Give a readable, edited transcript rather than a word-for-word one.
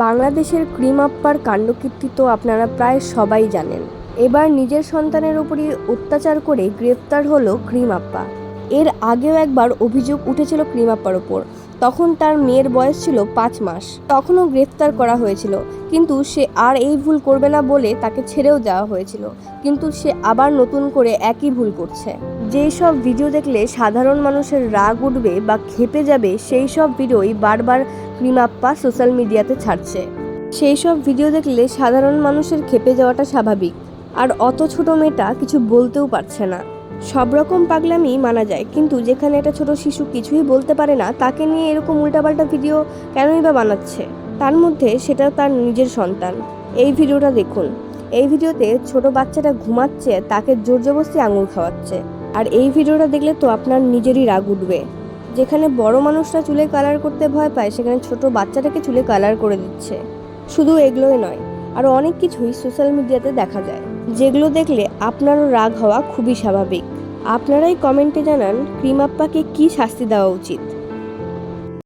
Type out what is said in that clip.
বাংলাদেশের cream upper কাণ্ডকীর্তি তো আপনারা প্রায় সবাই জানেন। এবার নিজের সন্তানের উপরই অত্যাচার করে গ্রেফতার হলো ক্রিম আপ্পা। এর আগেও একবার অভিযোগ উঠেছিল ক্রিম আপ্পার ওপর। তখন তার মেয়ের বয়স ছিল 5 মাস। তখনও গ্রেফতার করা হয়েছিল, কিন্তু সে আর এই ভুল করবে না বলে তাকে ছেড়েও দেওয়া হয়েছিল। কিন্তু সে আবার নতুন করে একই ভুল করছে। যেই সব ভিডিও দেখলে সাধারণ মানুষের রাগ উঠবে বা ক্ষেপে যাবে, সেই সব ভিডিওই বারবার ক্রিম আপ্পা সোশ্যাল মিডিয়াতে ছাড়ছে। সেই সব ভিডিও দেখলে সাধারণ মানুষের ক্ষেপে যাওয়াটা স্বাভাবিক। আর অত ছোট মেয়েটা কিছু বলতেও পারছে না। সব রকম পাগলামি মানা যায়, কিন্তু যেখানে একটা ছোট শিশু কিছুই বলতে পারে না, তাকে নিয়ে এরকম উল্টাপাল্টা ভিডিও কেনই বা বানাচ্ছে? তার মধ্যে সেটা তার নিজের সন্তান। এই ভিডিওটা দেখুন। এই ভিডিওতে ছোট বাচ্চাটা ঘুমাচ্ছে, তাকে জোর জবরদস্তি আঙুল খাওয়াচ্ছে। আর এই ভিডিওটা দেখলে তো আপনার নিজেরই রাগ উঠবে। যেখানে বড় মানুষরা চুলে কালার করতে ভয় পায়, সেখানে ছোট বাচ্চাটাকে চুলে কালার করে দিচ্ছে। শুধু এগুলোই নয়, আরও অনেক কিছুই সোশ্যাল মিডিয়াতে দেখা যায়, যেগুলো দেখলে আপনারও রাগ হওয়া খুবই স্বাভাবিক। আপনারাই কমেন্টে জানান ক্রিম আপ্পাকে কী শাস্তি দেওয়া উচিত।